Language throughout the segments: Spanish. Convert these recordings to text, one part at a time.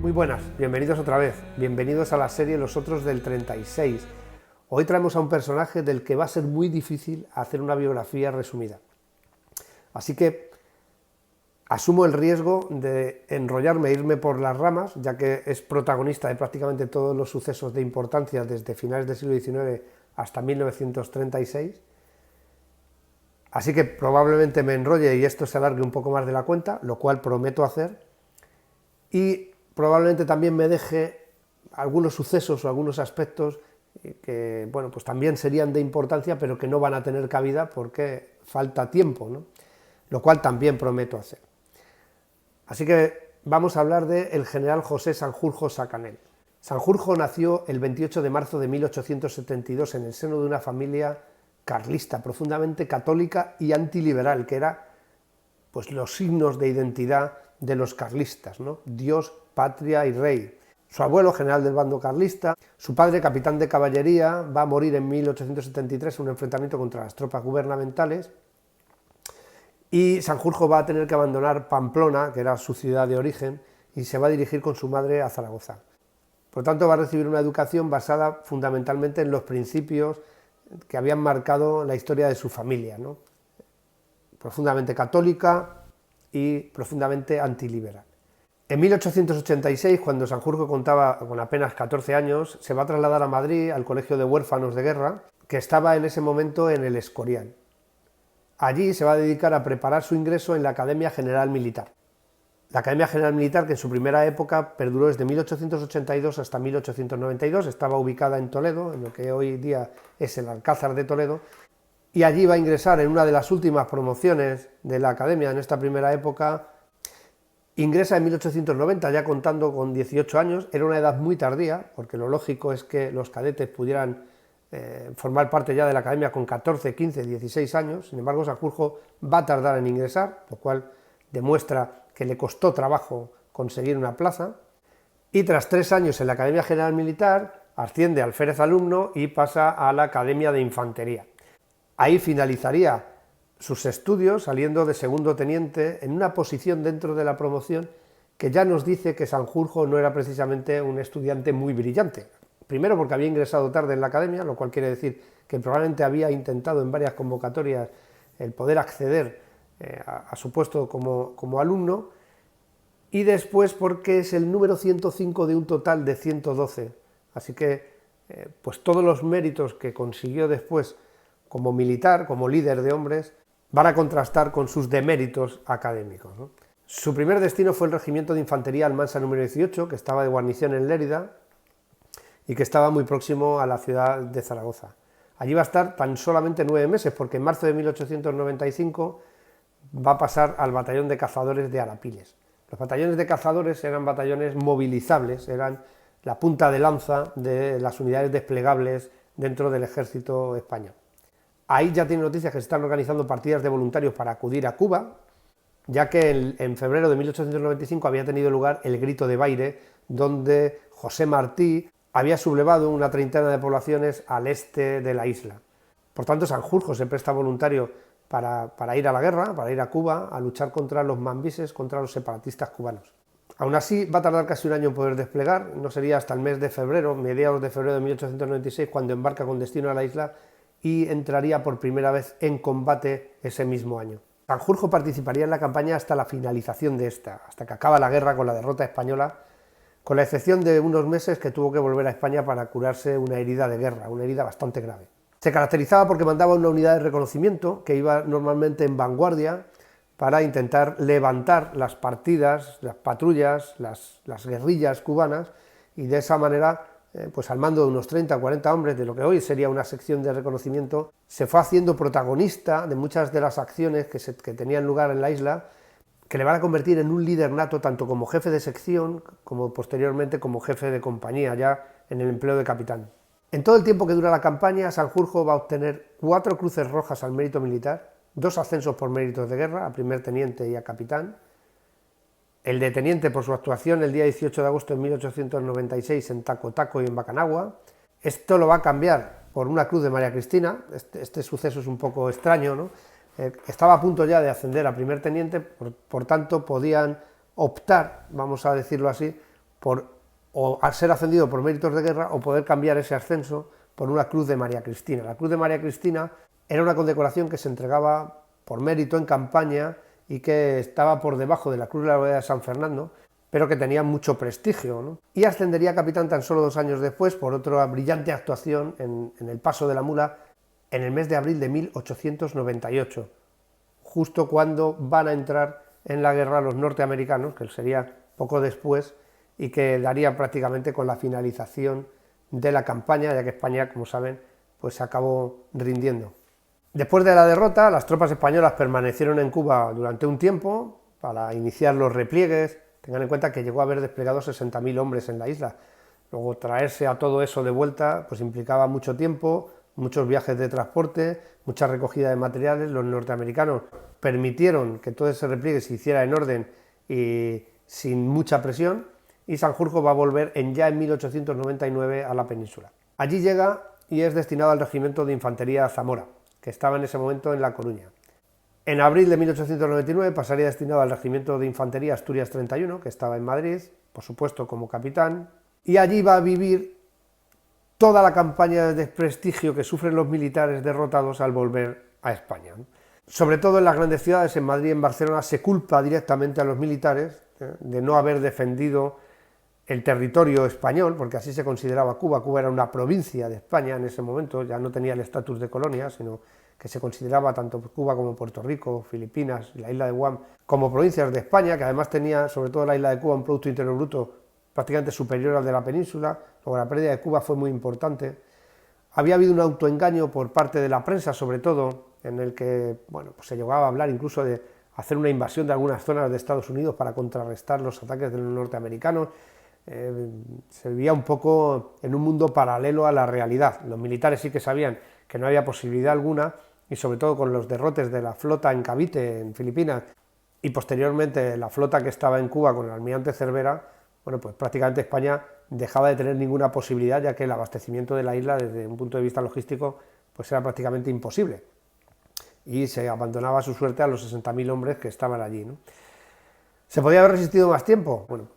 Muy buenas, bienvenidos otra vez, bienvenidos a la serie Los Otros del 36. Hoy traemos a un personaje del que va a ser muy difícil hacer una biografía resumida. Así que asumo el riesgo de enrollarme e irme por las ramas, ya que es protagonista de prácticamente todos los sucesos de importancia desde finales del siglo XIX hasta 1936. Así que probablemente me enrolle y esto se alargue un poco más de la cuenta, lo cual prometo hacer. Y probablemente también me deje algunos sucesos o algunos aspectos que, bueno, pues también serían de importancia, pero que no van a tener cabida porque falta tiempo, ¿no? Lo cual también prometo hacer. Así que vamos a hablar del general José Sanjurjo Sacanel. Sanjurjo nació el 28 de marzo de 1872 en el seno de una familia carlista, profundamente católica y antiliberal, que era pues los signos de identidad de los carlistas, ¿no? Dios, patria y rey. Su abuelo, general del bando carlista, su padre, capitán de caballería, va a morir en 1873 en un enfrentamiento contra las tropas gubernamentales, y Sanjurjo va a tener que abandonar Pamplona, que era su ciudad de origen, y se va a dirigir con su madre a Zaragoza. Por tanto, va a recibir una educación basada fundamentalmente en los principios que habían marcado la historia de su familia, ¿no? Profundamente católica y profundamente antiliberal. En 1886, cuando Sanjurjo contaba con apenas 14 años, se va a trasladar a Madrid al Colegio de Huérfanos de Guerra, que estaba en ese momento en el Escorial. Allí se va a dedicar a preparar su ingreso en la Academia General Militar. La Academia General Militar, que en su primera época perduró desde 1882 hasta 1892, estaba ubicada en Toledo, en lo que hoy día es el Alcázar de Toledo, y allí va a ingresar en una de las últimas promociones de la Academia en esta primera época. Ingresa en 1890, ya contando con 18 años, era una edad muy tardía, porque lo lógico es que los cadetes pudieran formar parte ya de la Academia con 14, 15, 16 años. Sin embargo, Sanjurjo va a tardar en ingresar, lo cual demuestra que le costó trabajo conseguir una plaza, y tras 3 años en la Academia General Militar asciende al alférez alumno y pasa a la Academia de Infantería. Ahí finalizaría sus estudios saliendo de segundo teniente en una posición dentro de la promoción que ya nos dice que Sanjurjo no era precisamente un estudiante muy brillante. Primero porque había ingresado tarde en la academia, lo cual quiere decir que probablemente había intentado en varias convocatorias el poder acceder a su puesto como alumno, y después porque es el número 105 de un total de 112. Así que pues todos los méritos que consiguió después como militar, como líder de hombres, van a contrastar con sus deméritos académicos, ¿no? Su primer destino fue el Regimiento de Infantería Almansa número 18, que estaba de guarnición en Lérida y que estaba muy próximo a la ciudad de Zaragoza. Allí va a estar tan solamente 9 meses, porque en marzo de 1895 va a pasar al batallón de cazadores de Arapiles. Los batallones de cazadores eran batallones movilizables, eran la punta de lanza de las unidades desplegables dentro del ejército español. Ahí ya tiene noticias que se están organizando partidas de voluntarios para acudir a Cuba, ya que en febrero de 1895 había tenido lugar el Grito de Baire, donde José Martí había sublevado una treintena de poblaciones al este de la isla. Por tanto, Sanjurjo se presta voluntario para ir a la guerra, para ir a Cuba, a luchar contra los mambises, contra los separatistas cubanos. Aún así, va a tardar casi un año en poder desplegar, no sería hasta el mes de febrero, mediados de febrero de 1896, cuando embarca con destino a la isla y entraría por primera vez en combate ese mismo año. Sanjurjo participaría en la campaña hasta la finalización de esta, hasta que acaba la guerra con la derrota española, con la excepción de unos meses que tuvo que volver a España para curarse una herida de guerra, una herida bastante grave. Se caracterizaba porque mandaba una unidad de reconocimiento que iba normalmente en vanguardia para intentar levantar las partidas, las patrullas, las guerrillas cubanas, y de esa manera, pues al mando de unos 30 o 40 hombres de lo que hoy sería una sección de reconocimiento, se fue haciendo protagonista de muchas de las acciones que tenían lugar en la isla, que le van a convertir en un líder nato tanto como jefe de sección como posteriormente como jefe de compañía, ya en el empleo de capitán. En todo el tiempo que dura la campaña, Sanjurjo va a obtener 4 cruces rojas al mérito militar, 2 ascensos por méritos de guerra, a primer teniente y a capitán, el de teniente por su actuación el día 18 de agosto de 1896 en Taco y en Bacanagua. Esto lo va a cambiar por una cruz de María Cristina. Este suceso es un poco extraño, ¿no? Estaba a punto ya de ascender a primer teniente, por tanto podían optar, vamos a decirlo así, o al ser ascendido por méritos de guerra o poder cambiar ese ascenso por una Cruz de María Cristina. La Cruz de María Cristina era una condecoración que se entregaba por mérito en campaña y que estaba por debajo de la Cruz de la Hermandad de San Fernando, pero que tenía mucho prestigio, ¿no? Y ascendería a capitán tan solo 2 años después por otra brillante actuación en el Paso de la Mula en el mes de abril de 1898, justo cuando van a entrar en la guerra los norteamericanos, que sería poco después, y que daría prácticamente con la finalización de la campaña, ya que España, como saben, pues se acabó rindiendo. Después de la derrota, las tropas españolas permanecieron en Cuba durante un tiempo para iniciar los repliegues. Tengan en cuenta que llegó a haber desplegado 60.000 hombres en la isla. Luego traerse a todo eso de vuelta pues implicaba mucho tiempo, muchos viajes de transporte, mucha recogida de materiales. Los norteamericanos permitieron que todo ese repliegue se hiciera en orden y sin mucha presión, y Sanjurjo va a volver ya en 1899 a la península. Allí llega y es destinado al regimiento de infantería Zamora, que estaba en ese momento en La Coruña. En abril de 1899 pasaría destinado al regimiento de infantería Asturias 31, que estaba en Madrid, por supuesto como capitán, y allí va a vivir toda la campaña de desprestigio que sufren los militares derrotados al volver a España. Sobre todo en las grandes ciudades, en Madrid y en Barcelona, se culpa directamente a los militares de no haber defendido el territorio español, porque así se consideraba Cuba. Cuba era una provincia de España en ese momento, ya no tenía el estatus de colonia, sino que se consideraba tanto Cuba como Puerto Rico, Filipinas y la isla de Guam como provincias de España, que además tenía, sobre todo la isla de Cuba, un Producto Interior Bruto prácticamente superior al de la península. Luego la pérdida de Cuba fue muy importante. Había habido un autoengaño por parte de la prensa, sobre todo, en el que pues se llegaba a hablar incluso de hacer una invasión de algunas zonas de Estados Unidos para contrarrestar los ataques de los norteamericanos. Se vivía un poco en un mundo paralelo a la realidad. Los militares sí que sabían que no había posibilidad alguna, y sobre todo con los derrotes de la flota en Cavite, en Filipinas, y posteriormente la flota que estaba en Cuba con el almirante Cervera, bueno, pues prácticamente España dejaba de tener ninguna posibilidad, ya que el abastecimiento de la isla desde un punto de vista logístico pues era prácticamente imposible, y se abandonaba a su suerte a los 60.000 hombres que estaban allí, ¿no? ¿Se podía haber resistido más tiempo? Bueno,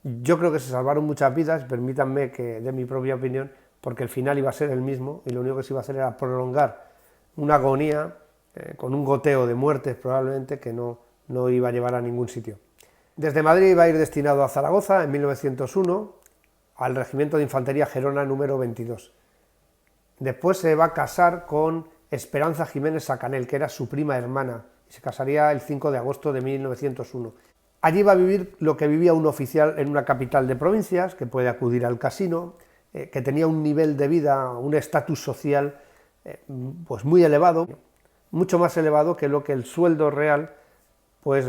yo creo que se salvaron muchas vidas, permítanme que dé mi propia opinión, porque el final iba a ser el mismo, y lo único que se iba a hacer era prolongar una agonía con un goteo de muertes probablemente que no iba a llevar a ningún sitio. Desde Madrid iba a ir destinado a Zaragoza en 1901 al Regimiento de Infantería Gerona número 22. Después se va a casar con Esperanza Jiménez Sacanel, que era su prima hermana, y se casaría el 5 de agosto de 1901. Allí va a vivir lo que vivía un oficial en una capital de provincias, que puede acudir al casino, que tenía un nivel de vida, un estatus social pues muy elevado, mucho más elevado que lo que el sueldo real, pues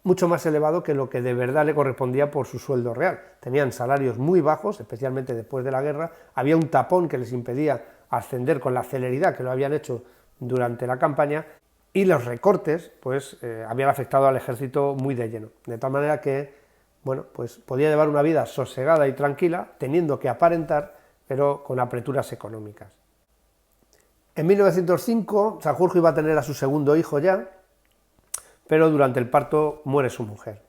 mucho más elevado que lo que de verdad le correspondía por su sueldo real. Tenían salarios muy bajos, especialmente después de la guerra. Había un tapón que les impedía ascender con la celeridad que lo habían hecho durante la campaña, y los recortes pues habían afectado al ejército muy de lleno, de tal manera que bueno, pues podía llevar una vida sosegada y tranquila, teniendo que aparentar, pero con apreturas económicas. En 1905 Sanjurjo iba a tener a su segundo hijo ya, pero durante el parto muere su mujer.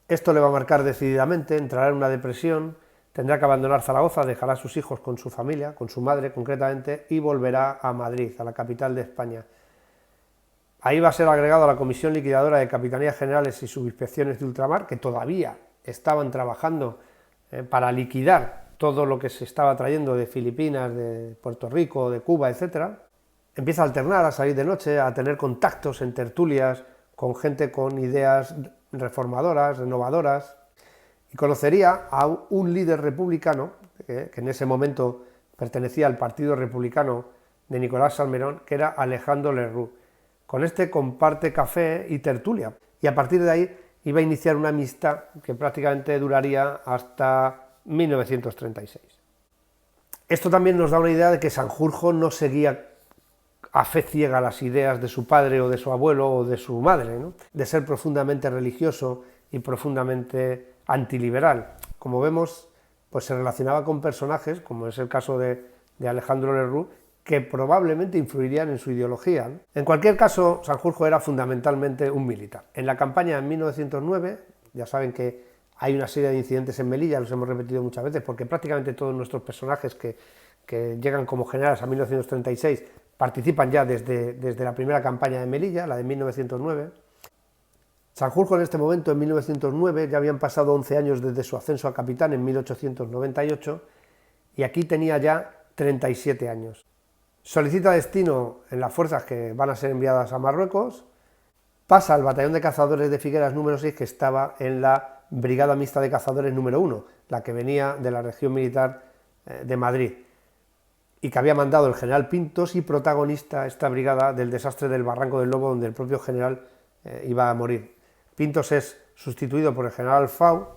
Esto le va a marcar decididamente, entrará en una depresión, tendrá que abandonar Zaragoza, dejará a sus hijos con su familia, con su madre concretamente, y volverá a Madrid, a la capital de España. Ahí va a ser agregado a la Comisión Liquidadora de Capitanías Generales y Subinspecciones de Ultramar, que todavía estaban trabajando para liquidar todo lo que se estaba trayendo de Filipinas, de Puerto Rico, de Cuba, etc. Empieza a alternar, a salir de noche, a tener contactos en tertulias con gente con ideas reformadoras, renovadoras, y conocería a un líder republicano, que en ese momento pertenecía al Partido Republicano de Nicolás Salmerón, que era Alejandro Lerroux. Con este comparte café y tertulia, y a partir de ahí iba a iniciar una amistad que prácticamente duraría hasta 1936. Esto también nos da una idea de que Sanjurjo no seguía a fe ciega las ideas de su padre o de su abuelo o de su madre, ¿no?, de ser profundamente religioso y profundamente antiliberal. Como vemos, pues se relacionaba con personajes, como es el caso de Alejandro Lerroux, que probablemente influirían en su ideología. En cualquier caso, Sanjurjo era fundamentalmente un militar. En la campaña en 1909, ya saben que hay una serie de incidentes en Melilla, los hemos repetido muchas veces, porque prácticamente todos nuestros personajes que llegan como generales a 1936 participan ya desde la primera campaña de Melilla, la de 1909. Sanjurjo en este momento, en 1909, ya habían pasado 11 años desde su ascenso a capitán en 1898, y aquí tenía ya 37 años. Solicita destino en las fuerzas que van a ser enviadas a Marruecos, pasa al batallón de cazadores de Figueras número 6, que estaba en la Brigada Mixta de Cazadores número 1, la que venía de la región militar de Madrid, y que había mandado el general Pintos, y protagonista esta brigada del desastre del Barranco del Lobo, donde el propio general iba a morir. Pintos es sustituido por el general Fau,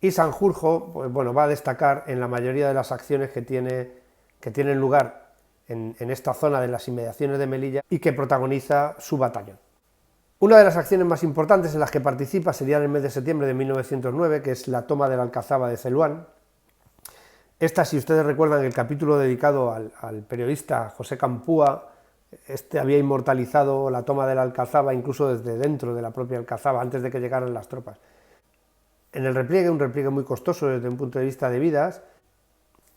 y Sanjurjo, pues bueno, va a destacar en la mayoría de las acciones que tienen lugar en esta zona de las inmediaciones de Melilla y que protagoniza su batallón. Una de las acciones más importantes en las que participa sería en el mes de septiembre de 1909, que es la toma de la Alcazaba de Celuán. Esta, si ustedes recuerdan, el capítulo dedicado al periodista José Campúa, había inmortalizado la toma de la Alcazaba incluso desde dentro de la propia Alcazaba, antes de que llegaran las tropas. En el repliegue, un repliegue muy costoso desde un punto de vista de vidas,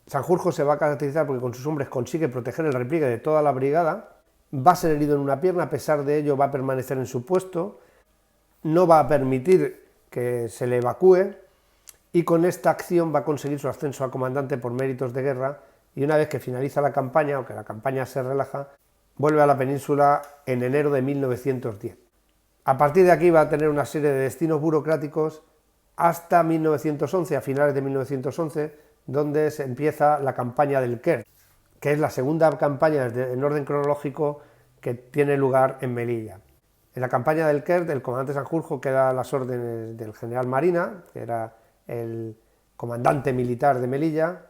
Sanjurjo se va a caracterizar porque con sus hombres consigue proteger el repliegue de toda la brigada, va a ser herido en una pierna, a pesar de ello va a permanecer en su puesto, no va a permitir que se le evacúe, y con esta acción va a conseguir su ascenso a comandante por méritos de guerra, y una vez que finaliza la campaña, o que la campaña se relaja, vuelve a la península en enero de 1910. A partir de aquí va a tener una serie de destinos burocráticos hasta 1911, a finales de 1911, donde se empieza la campaña del Quer, que es la segunda campaña en orden cronológico que tiene lugar en Melilla. En la campaña del Quer, el comandante Sanjurjo queda a las órdenes del general Marina, que era el comandante militar de Melilla,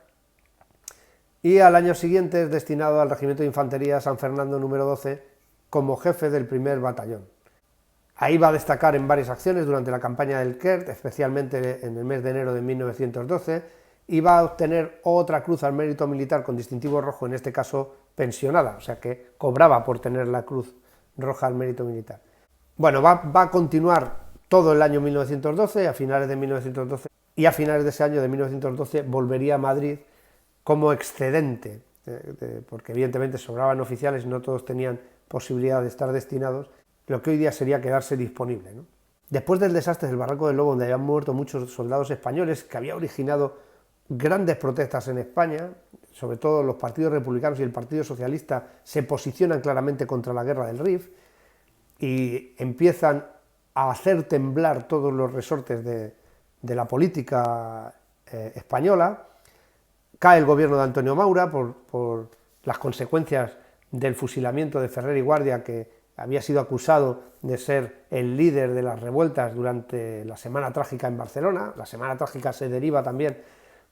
y al año siguiente es destinado al Regimiento de Infantería San Fernando número 12 como jefe del primer batallón. Ahí va a destacar en varias acciones durante la campaña del Quer, especialmente en el mes de enero de 1912, y va a obtener otra cruz al mérito militar con distintivo rojo, en este caso pensionada, o sea que cobraba por tener la cruz roja al mérito militar. Bueno, va a continuar todo el año 1912, a finales de 1912, y a finales de ese año de 1912 volvería a Madrid como excedente, porque evidentemente sobraban oficiales, no todos tenían posibilidad de estar destinados, lo que hoy día sería quedarse disponible, ¿no? Después del desastre del Barranco del Lobo, donde habían muerto muchos soldados españoles, que había originado grandes protestas en España, sobre todo los partidos republicanos y el Partido Socialista se posicionan claramente contra la guerra del Rif y empiezan a hacer temblar todos los resortes de la política española. Cae el gobierno de Antonio Maura por las consecuencias del fusilamiento de Ferrer y Guardia, que había sido acusado de ser el líder de las revueltas durante la Semana Trágica en Barcelona. La Semana Trágica se deriva también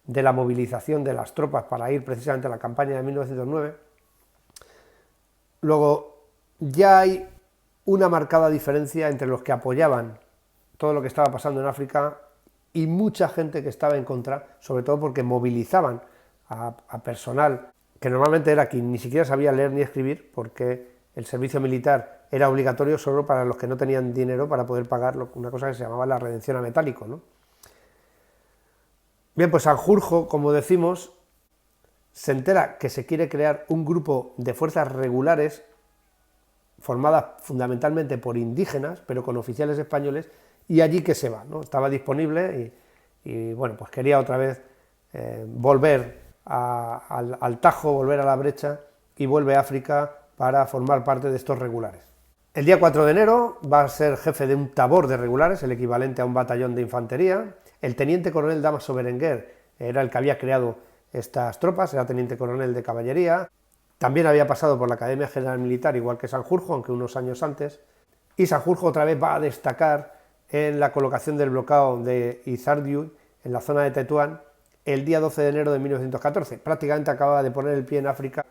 de la movilización de las tropas para ir precisamente a la campaña de 1909. Luego, ya hay una marcada diferencia entre los que apoyaban todo lo que estaba pasando en África y mucha gente que estaba en contra, sobre todo porque movilizaban a personal que normalmente era quien ni siquiera sabía leer ni escribir, porque el servicio militar era obligatorio solo para los que no tenían dinero para poder pagar una cosa que se llamaba la redención a metálico, ¿no? Bien, pues Sanjurjo, como decimos, se entera que se quiere crear un grupo de fuerzas regulares formadas fundamentalmente por indígenas, pero con oficiales españoles, y allí que se va, ¿no? Estaba disponible y bueno, pues quería otra vez volver al Tajo, volver a la brecha, y vuelve a África para formar parte de estos regulares. El día 4 de enero va a ser jefe de un tabor de regulares, el equivalente a un batallón de infantería. El teniente coronel Damaso Berenguer era el que había creado estas tropas, era teniente coronel de caballería. También había pasado por la Academia General Militar, igual que Sanjurjo, aunque unos años antes. Y Sanjurjo otra vez va a destacar en la colocación del bloqueo de Izardiu, en la zona de Tetuán, el día 12 de enero de 1914. Prácticamente acababa de poner el pie en África.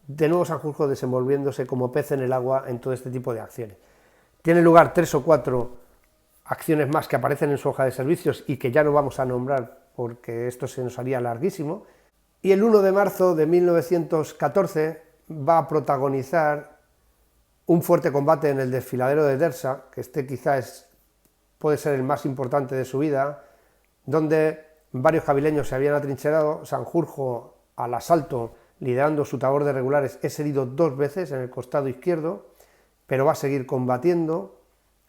De nuevo Sanjurjo desenvolviéndose como pez en el agua en todo este tipo de acciones. Tiene lugar 3 o 4 acciones más que aparecen en su hoja de servicios y que ya no vamos a nombrar porque esto se nos haría larguísimo. Y el 1 de marzo de 1914 va a protagonizar un fuerte combate en el desfiladero de Dersa, que este quizás puede ser el más importante de su vida, donde varios kabyleños se habían atrincherado. Sanjurjo, al asalto, liderando su tabor de regulares, es herido 2 veces en el costado izquierdo, pero va a seguir combatiendo,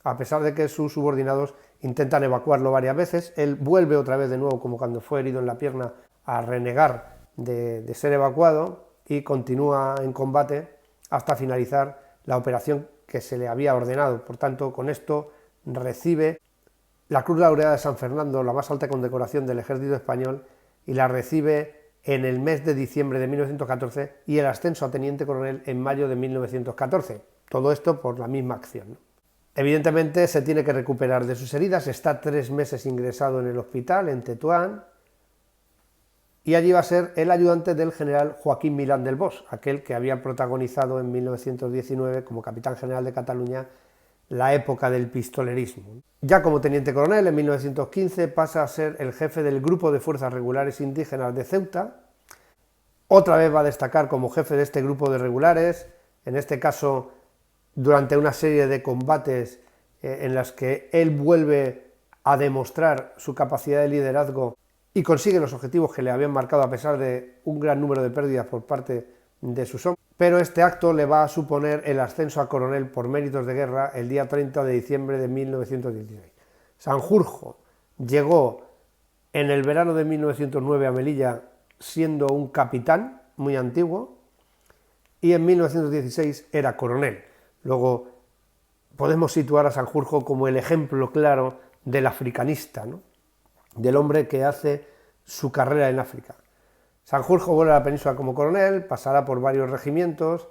a pesar de que sus subordinados intentan evacuarlo varias veces. Él vuelve otra vez de nuevo, como cuando fue herido en la pierna, a renegar de ser evacuado y continúa en combate hasta finalizar la operación que se le había ordenado. Por tanto, con esto recibe la Cruz Laureada de San Fernando, la más alta condecoración del ejército español, y la recibe en el mes de diciembre de 1914 y el ascenso a teniente coronel en mayo de 1914. Todo esto por la misma acción, ¿no? Evidentemente se tiene que recuperar de sus heridas, está 3 meses ingresado en el hospital en Tetuán, y allí va a ser el ayudante del general Joaquín Milán del Bosch, aquel que había protagonizado en 1919 como capitán general de Cataluña la época del pistolerismo. Ya como teniente coronel, en 1915 pasa a ser el jefe del Grupo de Fuerzas Regulares Indígenas de Ceuta. Otra vez va a destacar como jefe de este grupo de regulares, en este caso durante una serie de combates en las que él vuelve a demostrar su capacidad de liderazgo y consigue los objetivos que le habían marcado a pesar de un gran número de pérdidas por parte de sus hombres. Pero este acto le va a suponer el ascenso a coronel por méritos de guerra el día 30 de diciembre de 1916. Sanjurjo llegó en el verano de 1909 a Melilla siendo un capitán muy antiguo y en 1916 era coronel. Luego podemos situar a Sanjurjo como el ejemplo claro del africanista, ¿no?, del hombre que hace su carrera en África. Sanjurjo vuelve a la península como coronel, pasará por varios regimientos,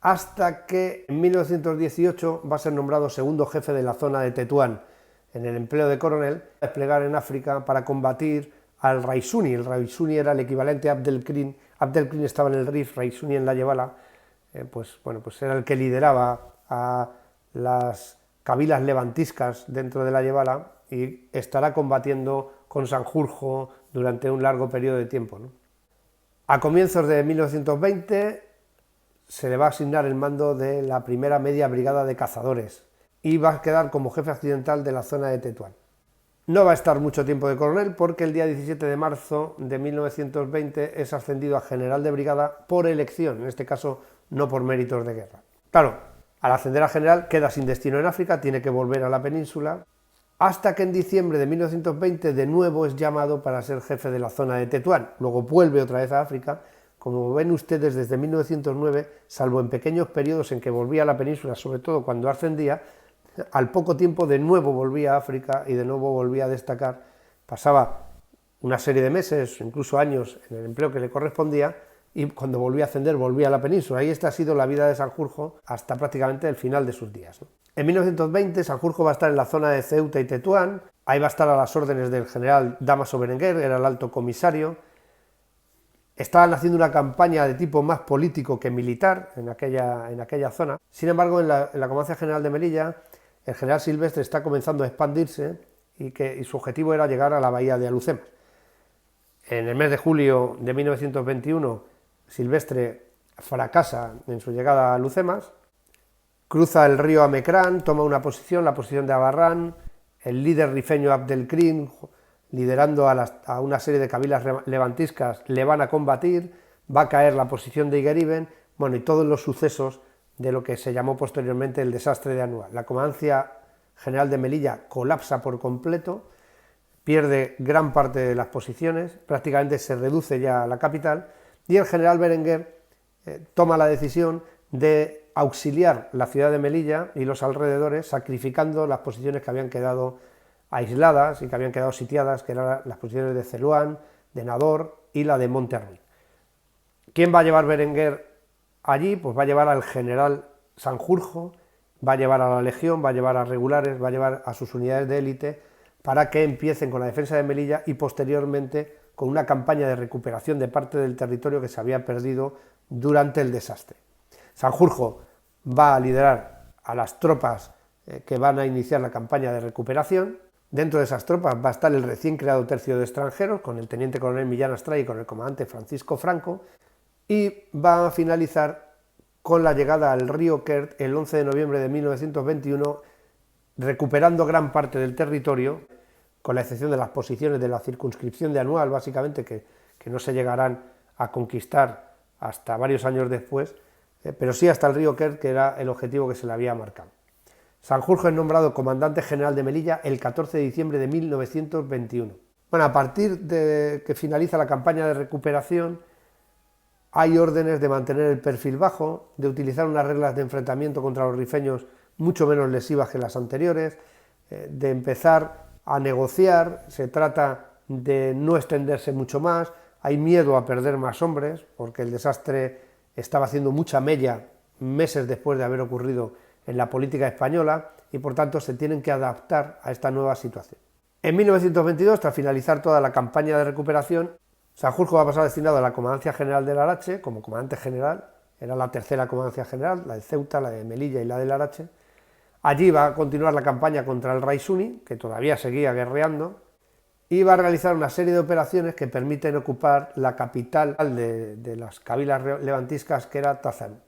hasta que en 1918 va a ser nombrado segundo jefe de la zona de Tetuán, en el empleo de coronel, a desplegar en África para combatir al Raisuni. El Raisuni era el equivalente a Abdelkrim. Abdelkrim estaba en el Rif, Raisuni en la Yebala. Pues era el que lideraba a las cabilas levantiscas dentro de la Yebala y estará combatiendo con Sanjurjo durante un largo periodo de tiempo, ¿no? A comienzos de 1920 se le va a asignar el mando de la primera media brigada de cazadores y va a quedar como jefe accidental de la zona de Tetuán. No va a estar mucho tiempo de coronel porque el día 17 de marzo de 1920 es ascendido a general de brigada por elección, en este caso no por méritos de guerra. Claro, al ascender a general queda sin destino en África, tiene que volver a la península, hasta que en diciembre de 1920 de nuevo es llamado para ser jefe de la zona de Tetuán. Luego vuelve otra vez a África. Como ven ustedes, desde 1909, salvo en pequeños periodos en que volvía a la península, sobre todo cuando ascendía, al poco tiempo de nuevo volvía a África y de nuevo volvía a destacar. Pasaba una serie de meses, incluso años, en el empleo que le correspondía, y cuando volvía a ascender volvía a la península. Y esta ha sido la vida de Sanjurjo hasta prácticamente el final de sus días, ¿no? En 1920 Sanjurjo va a estar en la zona de Ceuta y Tetuán, ahí va a estar a las órdenes del general Dámaso Berenguer, era el alto comisario. Estaban haciendo una campaña de tipo más político que militar en aquella zona. Sin embargo, en la Comandancia General de Melilla, el general Silvestre está comenzando a expandirse y su objetivo era llegar a la bahía de Alhucemas. En el mes de julio de 1921, Silvestre fracasa en su llegada a Alhucemas, cruza el río Amecrán, toma una posición, la posición de Abarrán. El líder rifeño Abdelkrim, liderando a una serie de cabilas levantiscas, le van a combatir, va a caer la posición de Igueriben, y todos los sucesos de lo que se llamó posteriormente el desastre de Anual. La Comandancia General de Melilla colapsa por completo, pierde gran parte de las posiciones, prácticamente se reduce ya a la capital, y el general Berenguer toma la decisión de auxiliar la ciudad de Melilla y los alrededores, sacrificando las posiciones que habían quedado aisladas y que habían quedado sitiadas, que eran las posiciones de Celuán, de Nador y la de Monte Arruy. ¿Quién va a llevar Berenguer allí? Pues va a llevar al general Sanjurjo, va a llevar a la legión, va a llevar a regulares, va a llevar a sus unidades de élite para que empiecen con la defensa de Melilla y posteriormente con una campaña de recuperación de parte del territorio que se había perdido durante el desastre. Sanjurjo va a liderar a las tropas que van a iniciar la campaña de recuperación. Dentro de esas tropas va a estar el recién creado tercio de extranjeros, con el teniente coronel Millán Astray y con el comandante Francisco Franco, y va a finalizar con la llegada al río Kert el 11 de noviembre de 1921, recuperando gran parte del territorio, con la excepción de las posiciones de la circunscripción de Anual, básicamente, que no se llegarán a conquistar hasta varios años después, pero sí hasta el río Quer, que era el objetivo que se le había marcado. Sanjurjo es nombrado comandante general de Melilla el 14 de diciembre de 1921. Bueno, a partir de que finaliza la campaña de recuperación, hay órdenes de mantener el perfil bajo, de utilizar unas reglas de enfrentamiento contra los rifeños mucho menos lesivas que las anteriores, de empezar a negociar, se trata de no extenderse mucho más, hay miedo a perder más hombres, porque el desastre estaba haciendo mucha mella meses después de haber ocurrido en la política española, y por tanto se tienen que adaptar a esta nueva situación. En 1922, tras finalizar toda la campaña de recuperación, Sanjurjo va a pasar destinado a la Comandancia General de Larache como comandante general, era la tercera comandancia general, la de Ceuta, la de Melilla y la de Larache. Allí va a continuar la campaña contra el Raisuni, que todavía seguía guerreando, y va a realizar una serie de operaciones que permiten ocupar la capital de las cabilas levantiscas, que era Tazarut.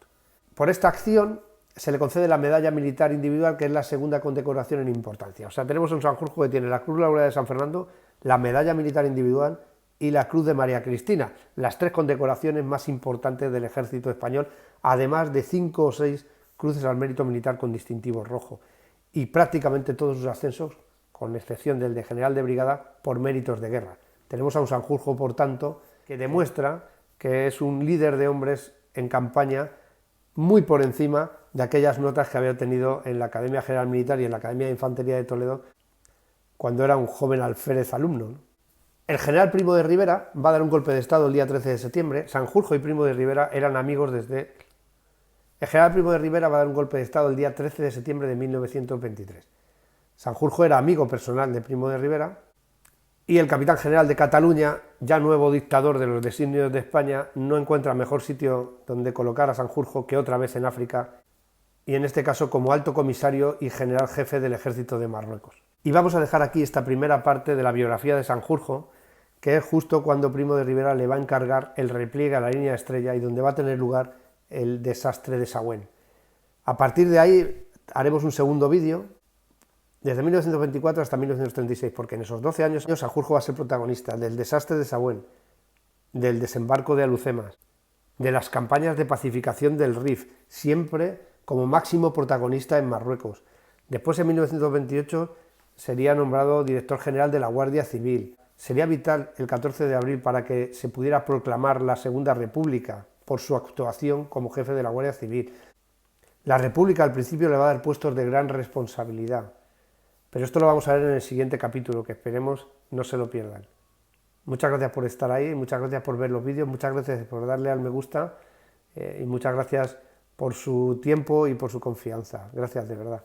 Por esta acción se le concede la medalla militar individual, que es la segunda condecoración en importancia. O sea, tenemos un Sanjurjo que tiene la Cruz Laureada de San Fernando, la medalla militar individual y la Cruz de María Cristina, las tres condecoraciones más importantes del ejército español, además de 5 o 6 cruces al mérito militar con distintivo rojo, y prácticamente todos sus ascensos, con excepción del de general de brigada, por méritos de guerra. Tenemos a un Sanjurjo, por tanto, que demuestra que es un líder de hombres en campaña muy por encima de aquellas notas que había tenido en la Academia General Militar y en la Academia de Infantería de Toledo cuando era un joven alférez alumno, ¿no? El general Primo de Rivera va a dar un golpe de estado el día 13 de septiembre. Sanjurjo y Primo de Rivera eran amigos desde... El general Primo de Rivera va a dar un golpe de estado el día 13 de septiembre de 1923. Sanjurjo era amigo personal de Primo de Rivera, y el capitán general de Cataluña, ya nuevo dictador de los designios de España, no encuentra mejor sitio donde colocar a Sanjurjo que otra vez en África, y en este caso como alto comisario y general jefe del ejército de Marruecos. Y vamos a dejar aquí esta primera parte de la biografía de Sanjurjo, que es justo cuando Primo de Rivera le va a encargar el repliegue a la línea Estrella y donde va a tener lugar el desastre de Saguén. A partir de ahí haremos un segundo vídeo, desde 1924 hasta 1936, porque en esos 12 años Sanjurjo va a ser protagonista del desastre de Saguén, del desembarco de Alucemas, de las campañas de pacificación del Rif, siempre como máximo protagonista en Marruecos. Después, en 1928, sería nombrado director general de la Guardia Civil. Sería vital el 14 de abril para que se pudiera proclamar la Segunda República por su actuación como jefe de la Guardia Civil. La República al principio le va a dar puestos de gran responsabilidad, pero esto lo vamos a ver en el siguiente capítulo, que esperemos no se lo pierdan. Muchas gracias por estar ahí, muchas gracias por ver los vídeos, muchas gracias por darle al me gusta y muchas gracias por su tiempo y por su confianza. Gracias de verdad.